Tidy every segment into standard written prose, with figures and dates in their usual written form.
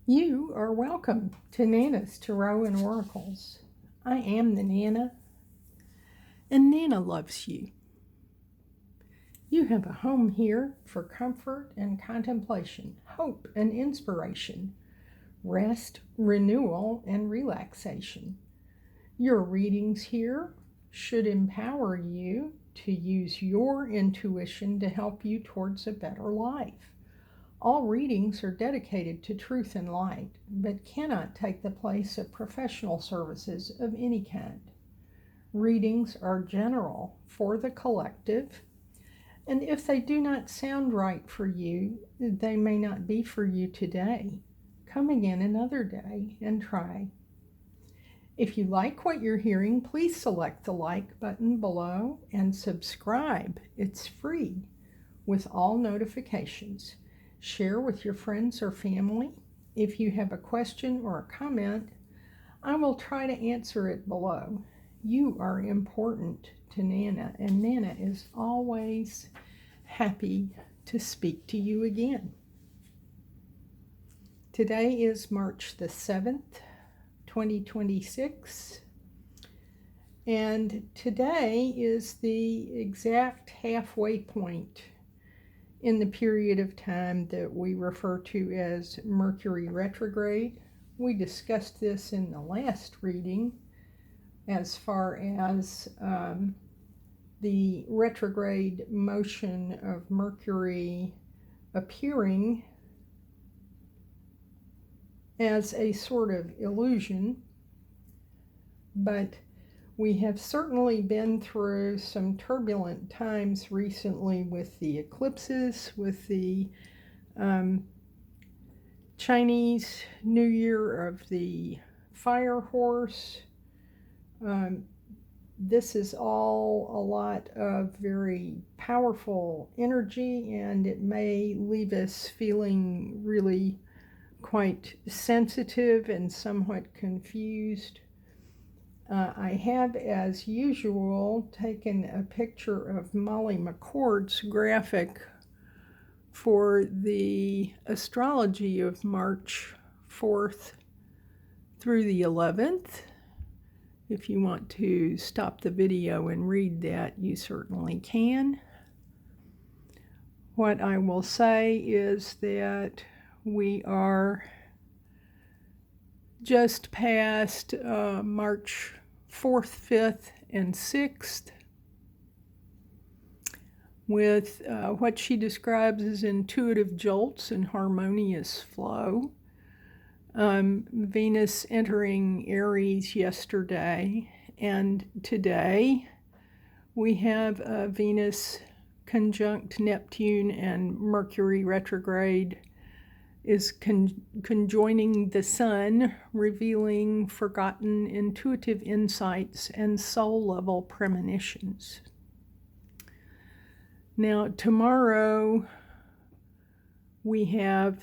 You are welcome to Nana's Tarot and Oracles. I am the Nana, and Nana loves you. You have a home here for comfort and contemplation, hope and inspiration, rest, renewal, and relaxation. Your readings here should empower you to use your intuition to help you towards a better life. All readings are dedicated to truth and light, but cannot take the place of professional services of any kind. Readings are general for the collective, and if they do not sound right for you, they may not be for you today. Come again another day and try. If you like what you're hearing, please select the like button below and subscribe. It's free with all notifications. Share with your friends or family. If you have a question or a comment, I will try to answer it below. You are important to Nana, and Nana is always happy to speak to you again. Today is March the 7th, 2026, and today is the exact halfway point in the period of time that we refer to as Mercury retrograde. We discussed this in the last reading as far as the retrograde motion of Mercury appearing as a sort of illusion, but we have certainly been through some turbulent times recently with the eclipses, with the Chinese New Year of the Fire Horse. This is all a lot of very powerful energy, and it may leave us feeling really quite sensitive and somewhat confused. I have, as usual, taken a picture of Molly McCord's graphic for the astrology of March 4th through the 11th. If you want to stop the video and read that, you certainly can. What I will say is that we are just past March 4th, 5th, and 6th with what she describes as intuitive jolts and harmonious flow. Venus entering Aries yesterday, and today we have Venus conjunct Neptune, and Mercury retrograde is conjoining the Sun, revealing forgotten intuitive insights and soul-level premonitions. Now, tomorrow we have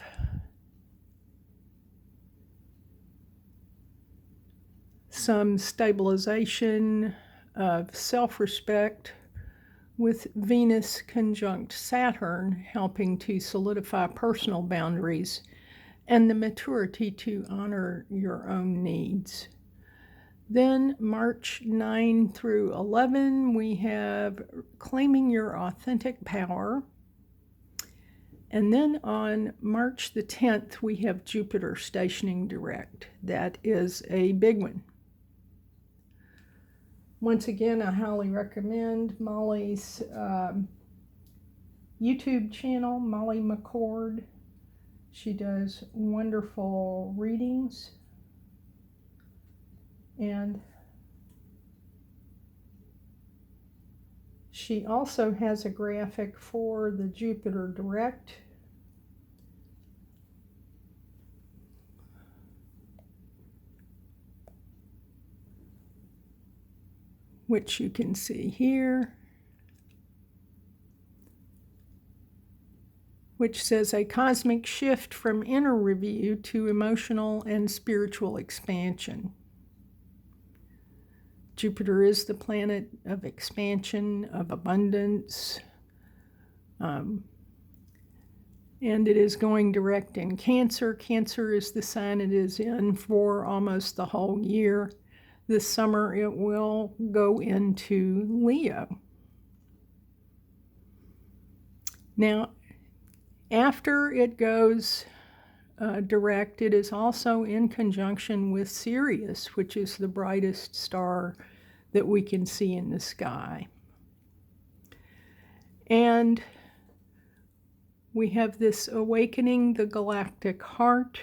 some stabilization of self-respect with Venus conjunct Saturn, helping to solidify personal boundaries and the maturity to honor your own needs. Then March 9 through 11, we have claiming your authentic power. And then on March the 10th, we have Jupiter stationing direct. That is a big one. Once again, I highly recommend Molly's YouTube channel, Molly McCord. She does wonderful readings. And she also has a graphic for the Jupiter direct. Which you can see here, which says a cosmic shift from inner review to emotional and spiritual expansion. Jupiter is the planet of expansion, of abundance. And it is going direct in Cancer. Cancer is the sign it is in for almost the whole year. This summer it will go into Leo. Now, after it goes direct, it is also in conjunction with Sirius, which is the brightest star that we can see in the sky. And we have this awakening the galactic heart.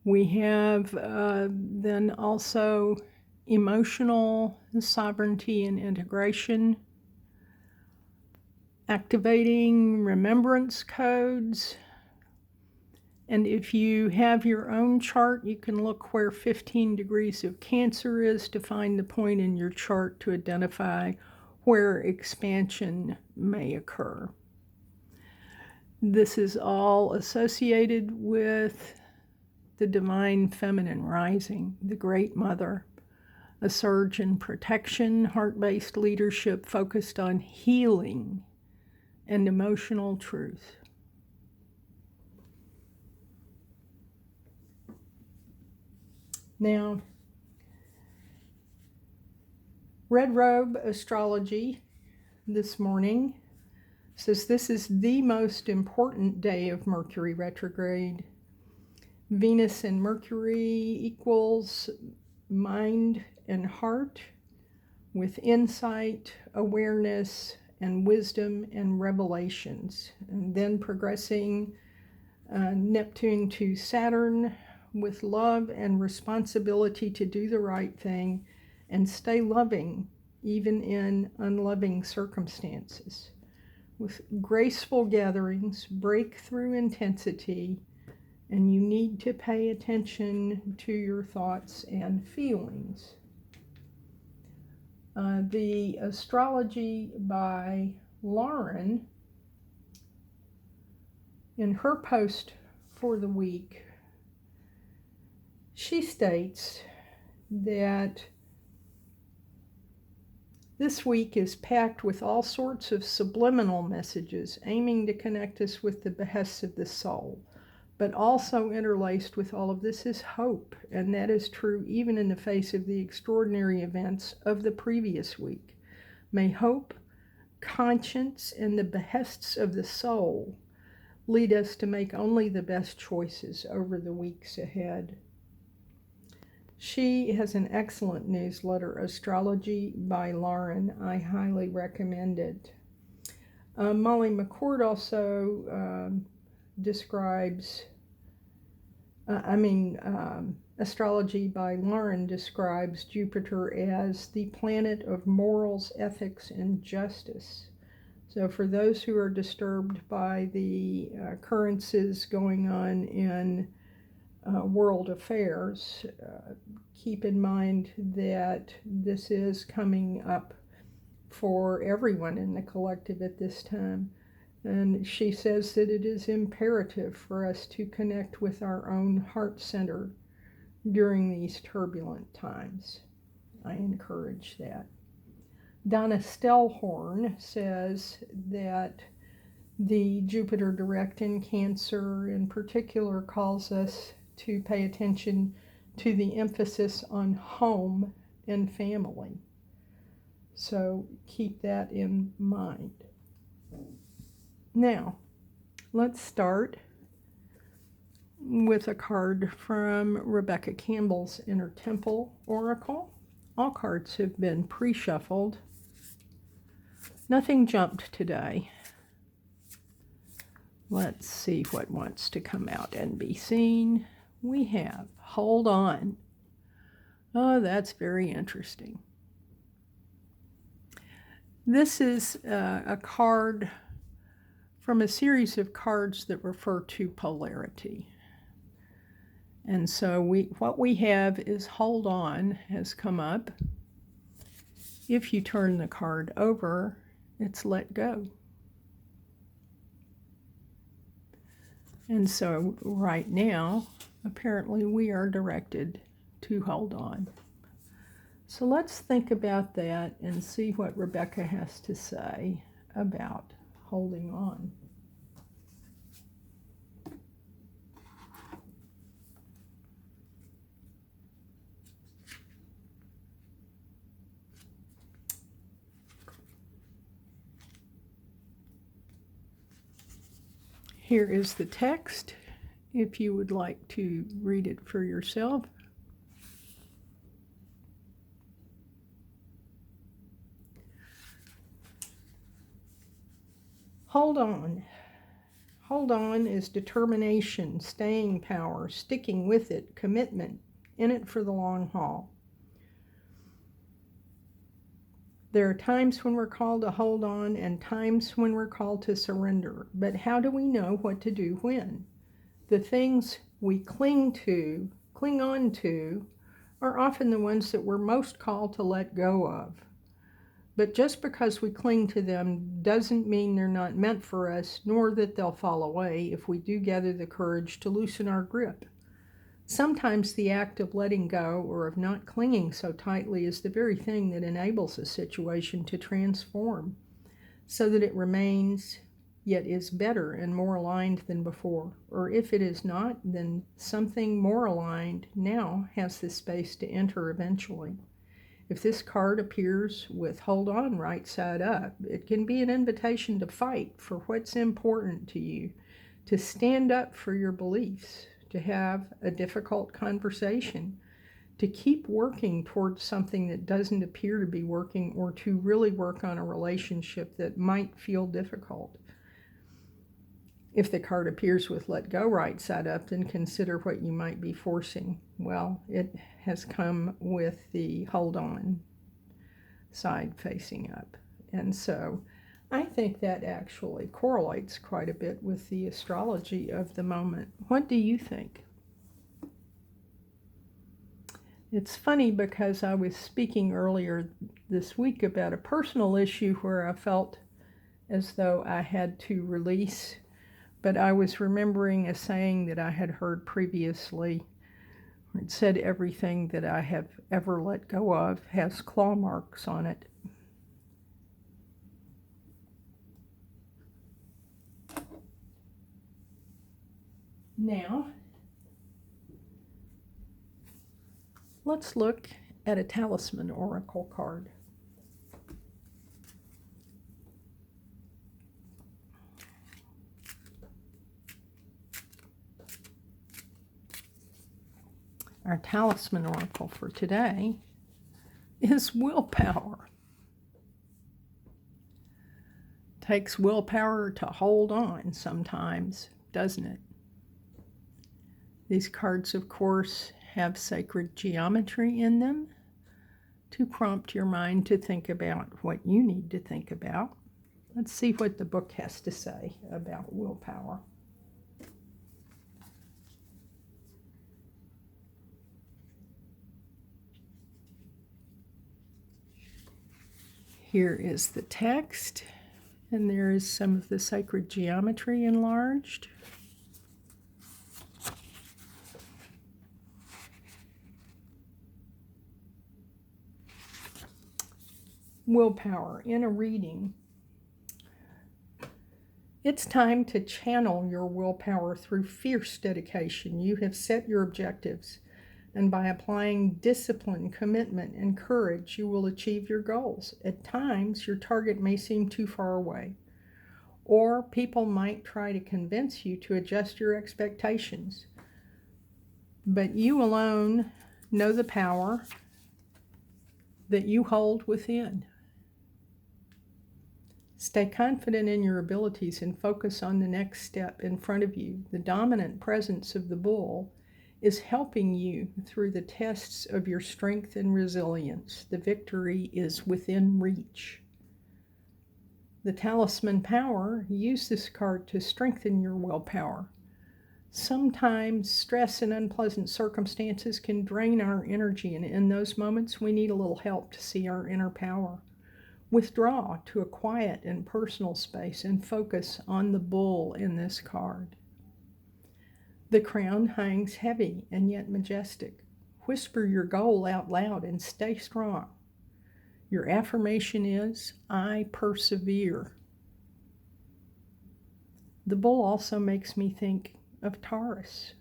We have then also emotional sovereignty and integration, activating remembrance codes. And if you have your own chart, you can look where 15 degrees of Cancer is to find the point in your chart to identify where expansion may occur. This is all associated with the divine feminine rising, the Great Mother, a surge in protection, heart-based leadership focused on healing and emotional truth. Now, Red Robe Astrology this morning says this is the most important day of Mercury retrograde. Venus and Mercury equals mind and heart with insight, awareness, and wisdom and revelations. And then progressing Neptune to Saturn with love and responsibility to do the right thing and stay loving even in unloving circumstances. With graceful gatherings, breakthrough intensity, and you need to pay attention to your thoughts and feelings. The astrology by Lauren, in her post for the week, she states that this week is packed with all sorts of subliminal messages aiming to connect us with the behests of the soul. But also interlaced with all of this is hope, and that is true even in the face of the extraordinary events of the previous week. May hope, conscience, and the behests of the soul lead us to make only the best choices over the weeks ahead. She has an excellent newsletter, Astrology by Lauren. I highly recommend it. Molly McCord also describes, Astrology by Lauren describes Jupiter as the planet of morals, ethics, and justice. So for those who are disturbed by the occurrences going on in world affairs, keep in mind that this is coming up for everyone in the collective at this time. And she says that it is imperative for us to connect with our own heart center during these turbulent times. I encourage that. Donna Stellhorn says that the Jupiter direct in Cancer in particular calls us to pay attention to the emphasis on home and family. So keep that in mind. Now, let's start with a card from Rebecca Campbell's Inner Temple Oracle. All cards have been pre-shuffled. Nothing jumped today. Let's see what wants to come out and be seen. We have Hold On. Oh, that's very interesting. This is a card from a series of cards that refer to polarity. And so what we have is Hold On has come up. If you turn the card over, it's Let Go. And so right now, apparently we are directed to hold on. So let's think about that and see what Rebecca has to say about holding on. Here is the text, if you would like to read it for yourself. Hold on. Hold on is determination, staying power, sticking with it, commitment, in it for the long haul. There are times when we're called to hold on and times when we're called to surrender. But how do we know what to do when? The things we cling on to, are often the ones that we're most called to let go of. But just because we cling to them doesn't mean they're not meant for us, nor that they'll fall away if we do gather the courage to loosen our grip. Sometimes the act of letting go or of not clinging so tightly is the very thing that enables a situation to transform, so that it remains, yet is better and more aligned than before. Or if it is not, then something more aligned now has the space to enter eventually. If this card appears with hold on right side up, it can be an invitation to fight for what's important to you, to stand up for your beliefs, to have a difficult conversation, to keep working towards something that doesn't appear to be working, or to really work on a relationship that might feel difficult. If the card appears with let go right side up, then consider what you might be forcing. Well, it has come with the hold on side facing up. And so I think that actually correlates quite a bit with the astrology of the moment. What do you think? It's funny because I was speaking earlier this week about a personal issue where I felt as though I had to release, but I was remembering a saying that I had heard previously. It said, everything that I have ever let go of has claw marks on it. Now, let's look at a talisman oracle card. Our talisman oracle for today is willpower. Takes willpower to hold on sometimes, doesn't it? These cards, of course, have sacred geometry in them to prompt your mind to think about what you need to think about. Let's see what the book has to say about willpower. Here is the text, and there is some of the sacred geometry enlarged. Willpower in a reading. It's time to channel your willpower through fierce dedication. You have set your objectives, and by applying discipline, commitment, and courage, you will achieve your goals. At times, your target may seem too far away, or people might try to convince you to adjust your expectations. But you alone know the power that you hold within. Stay confident in your abilities and focus on the next step in front of you. The dominant presence of the bull is helping you through the tests of your strength and resilience. The victory is within reach. The talisman power, use this card to strengthen your willpower. Sometimes stress and unpleasant circumstances can drain our energy, and in those moments we need a little help to see our inner power. Withdraw to a quiet and personal space and focus on the bull in this card. The crown hangs heavy and yet majestic. Whisper your goal out loud and stay strong. Your affirmation is, I persevere. The bull also makes me think of Taurus.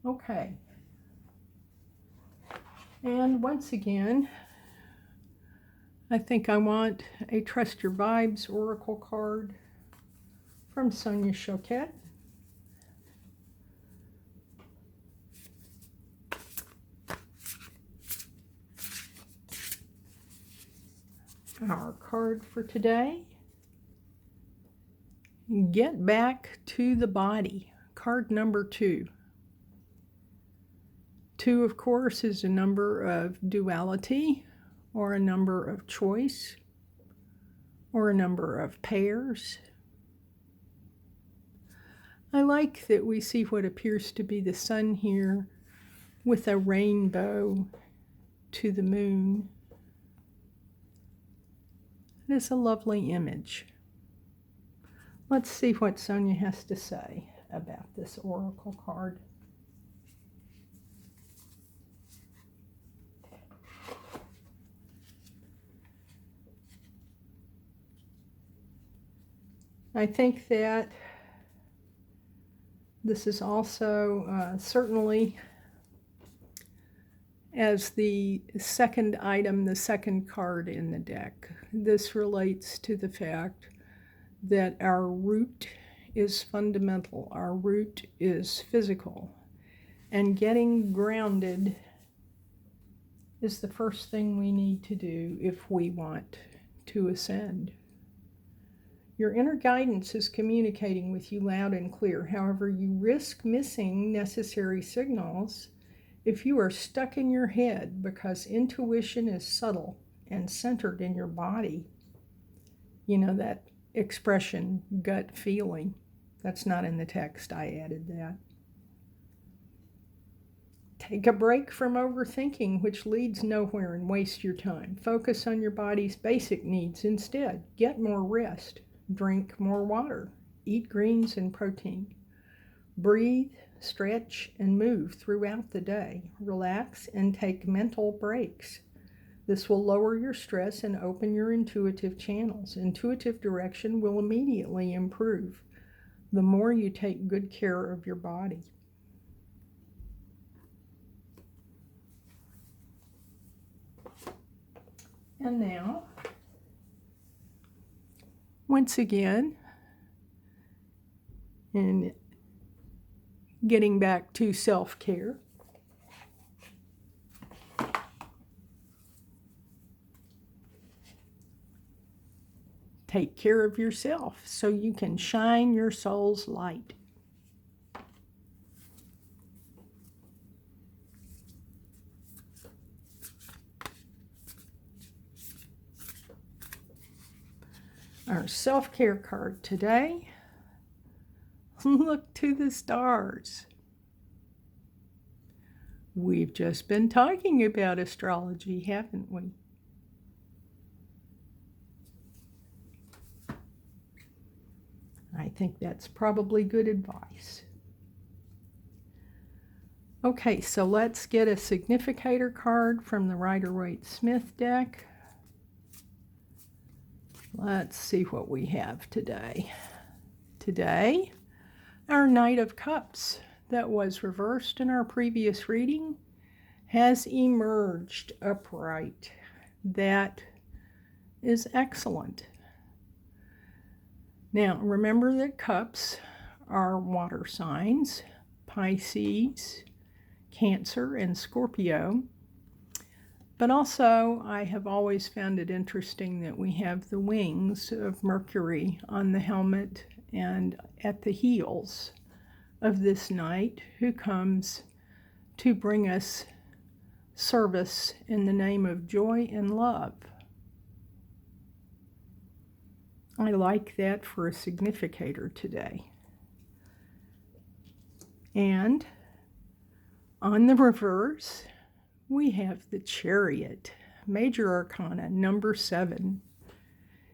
Okay. And once again, I think I want a Trust Your Vibes Oracle card from Sonia Choquette. Our card for today, Get Back to the Body, card number 2. 2, of course, is a number of duality, or a number of choice, or a number of pairs. I like that we see what appears to be the sun here with a rainbow to the moon. It is a lovely image. Let's see what Sonia has to say about this oracle card. I think that this is also certainly, as the second item, the second card in the deck, this relates to the fact that our root is fundamental. Our root is physical. And getting grounded is the first thing we need to do if we want to ascend. Your inner guidance is communicating with you loud and clear. However, you risk missing necessary signals if you are stuck in your head, because intuition is subtle and centered in your body. You know that expression, gut feeling. That's not in the text. I added that. Take a break from overthinking, which leads nowhere, and waste your time. Focus on your body's basic needs instead. Get more rest. Drink more water. Eat greens and protein. Breathe, stretch, and move throughout the day. Relax and take mental breaks. This will lower your stress and open your intuitive channels. Intuitive direction will immediately improve the more you take good care of your body. And now, once again, in getting back to self-care, take care of yourself so you can shine your soul's light. Our self-care card today, look to the stars. We've just been talking about astrology, haven't we? I think that's probably good advice. Okay, so let's get a significator card from the Rider-Waite-Smith deck. Let's see what we have today. Today, our Knight of Cups that was reversed in our previous reading has emerged upright. That is excellent. Now, remember that cups are water signs, Pisces, Cancer, and Scorpio. But also, I have always found it interesting that we have the wings of Mercury on the helmet and at the heels of this knight who comes to bring us service in the name of joy and love. I like that for a significator today. And on the reverse, we have the Chariot, Major Arcana, number 7,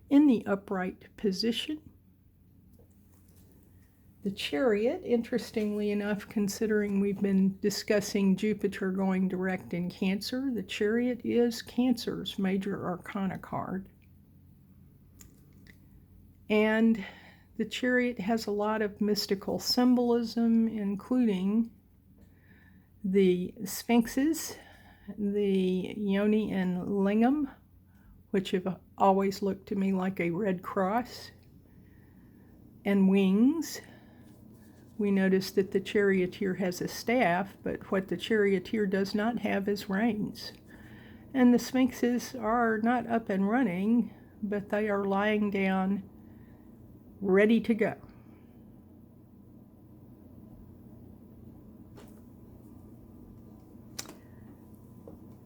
in the upright position. The Chariot, interestingly enough, considering we've been discussing Jupiter going direct in Cancer, the Chariot is Cancer's Major Arcana card. And the Chariot has a lot of mystical symbolism, including the sphinxes the yoni and lingam, which have always looked to me like a red cross, and wings. We notice that the charioteer has a staff, but what the charioteer does not have is reins. And the sphinxes are not up and running, but they are lying down, ready to go.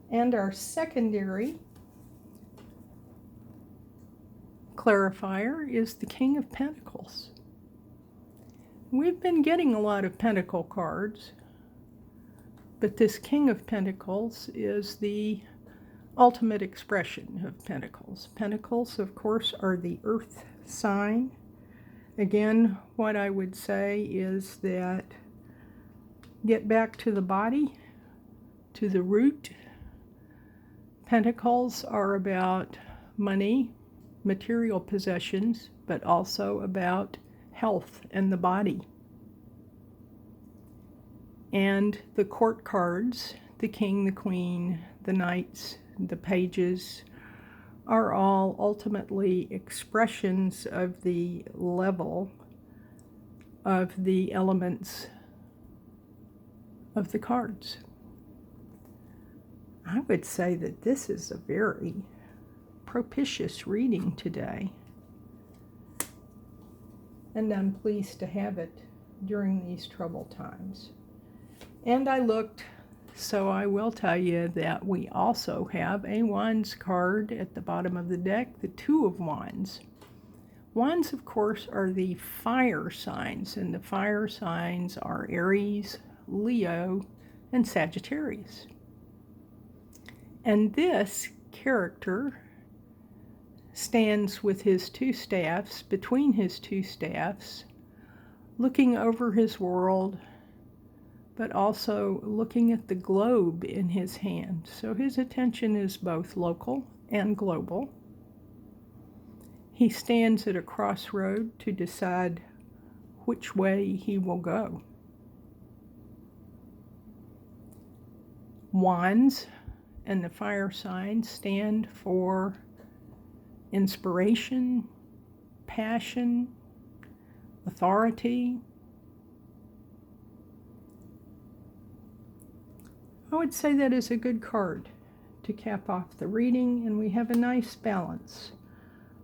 And our secondary clarifier is the King of Pentacles. We've been getting a lot of Pentacle cards, but this King of Pentacles is the ultimate expression of Pentacles. Pentacles, of course, are the earth sign. Again, what I would say is that get back to the body, to the root. Pentacles are about money, material possessions, but also about health and the body. And the court cards, the king, the queen, the knights, the pages, are all ultimately expressions of the level of the elements of the cards. I would say that this is a very propitious reading today, and I'm pleased to have it during these troubled times. And I looked, so I will tell you that we also have a Wands card at the bottom of the deck, the Two of Wands. Wands, of course, are the fire signs, and the fire signs are Aries, Leo, and Sagittarius. And this character stands with his two staffs, between his two staffs, looking over his world, but also looking at the globe in his hand. So his attention is both local and global. He stands at a crossroad to decide which way he will go. Wands and the fire sign stand for inspiration, passion, authority. I would say that is a good card to cap off the reading, and we have a nice balance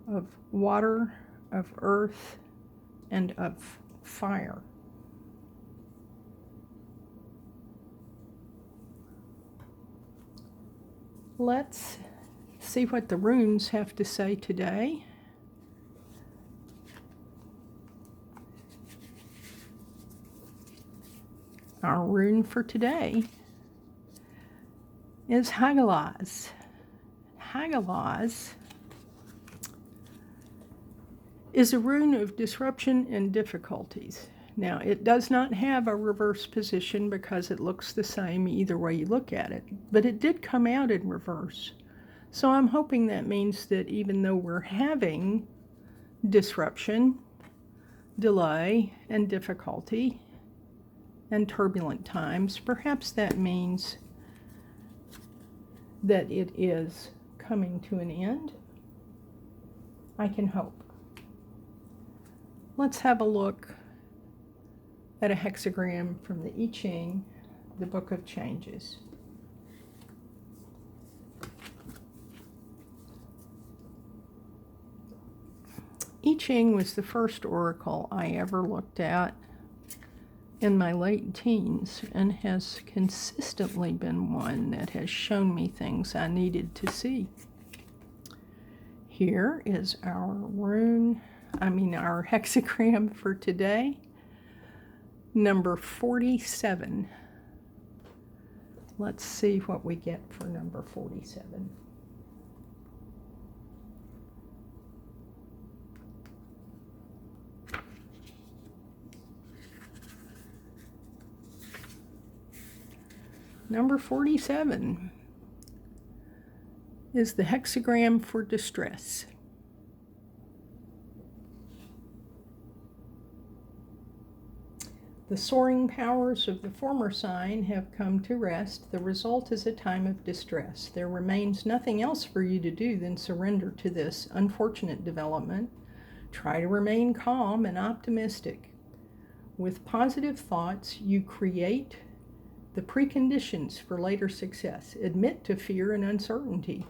of water, of earth, and of fire. Let's see what the runes have to say today. Our rune for today is Hagalaz. Hagalaz is a rune of disruption and difficulties. Now, it does not have a reverse position because it looks the same either way you look at it, but it did come out in reverse. So I'm hoping that means that even though we're having disruption, delay, and difficulty, and turbulent times, perhaps that means that it is coming to an end. I can hope. Let's have a look at a hexagram from the I Ching, the Book of Changes. I Ching was the first oracle I ever looked at in my late teens, and has consistently been one that has shown me things I needed to see. Here is our our hexagram for today, number 47. Let's see what we get for number 47. Number 47 is the hexagram for distress. The soaring powers of the former sign have come to rest. The result is a time of distress. There remains nothing else for you to do than surrender to this unfortunate development. Try to remain calm and optimistic. With positive thoughts, you create the preconditions for later success. Admit to fear and uncertainty,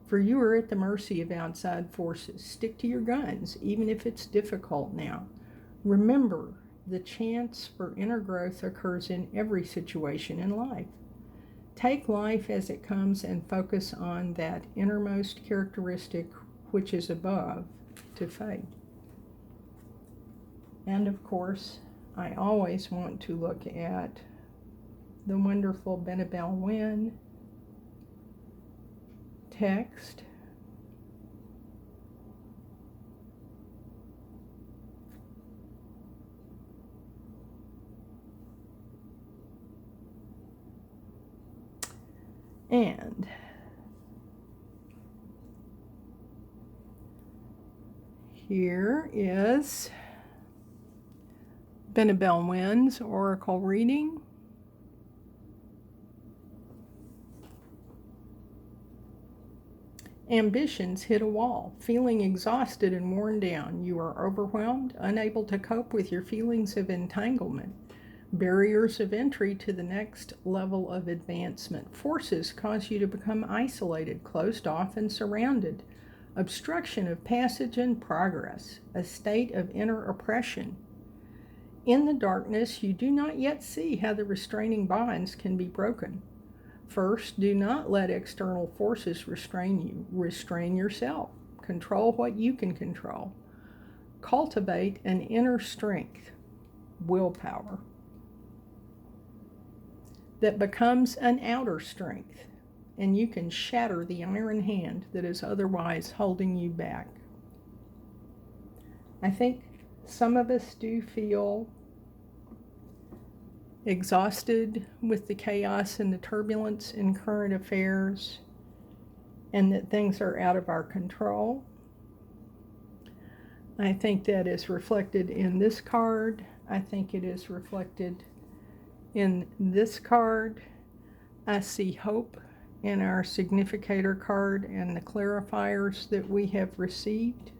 for you are at the mercy of outside forces. Stick to your guns, even if it's difficult now. Remember, the chance for inner growth occurs in every situation in life. Take life as it comes and focus on that innermost characteristic which is above to fade. And of course, I always want to look at the wonderful Benebell Wynn text. And here is Benebell Wynn's oracle reading. Ambitions hit a wall. Feeling exhausted and worn down, you are overwhelmed, unable to cope with your feelings of entanglement. Barriers of entry to the next level of advancement. Forces cause you to become isolated, closed off, and surrounded. Obstruction of passage and progress. A state of inner oppression. In the darkness, you do not yet see how the restraining bonds can be broken. First, do not let external forces restrain you. Restrain yourself. Control what you can control. Cultivate an inner strength, willpower, that becomes an outer strength, and you can shatter the iron hand that is otherwise holding you back. I think some of us do feel exhausted with the chaos and the turbulence in current affairs, and that things are out of our control. I think that is reflected in this card. I think it is reflected in this card. I see hope in our significator card and the clarifiers that we have received.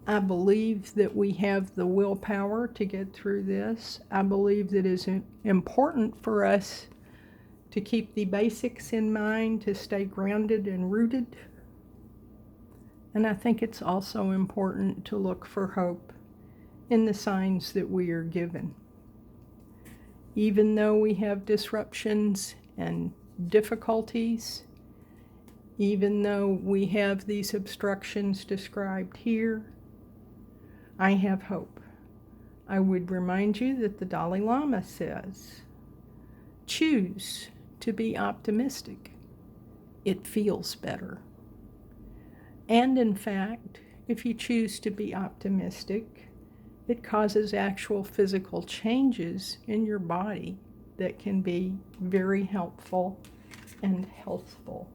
I believe that we have the willpower to get through this. I believe that it is important for us to keep the basics in mind, to stay grounded and rooted. And I think it's also important to look for hope in the signs that we are given. Even though we have disruptions and difficulties, even though we have these obstructions described here, I have hope. I would remind you that the Dalai Lama says, choose to be optimistic. It feels better. And in fact, if you choose to be optimistic, it causes actual physical changes in your body that can be very helpful and healthful.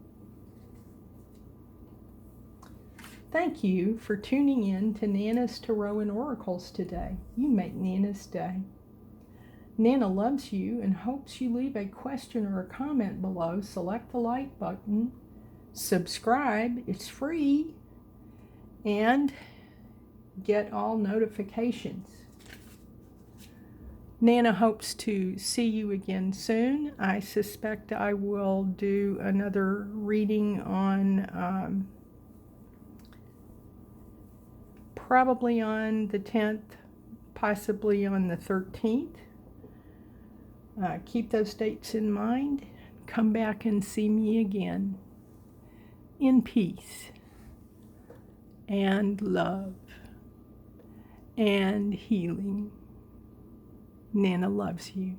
Thank you for tuning in to Nana's Tarot and Oracles today. You make Nana's day. Nana loves you and hopes you leave a question or a comment below. Select the like button, subscribe, it's free, and get all notifications. Nana hopes to see you again soon. I suspect I will do another reading on probably on the 10th, possibly on the 13th. Keep those dates in mind. Come back and see me again. In peace and love and healing. Nana loves you.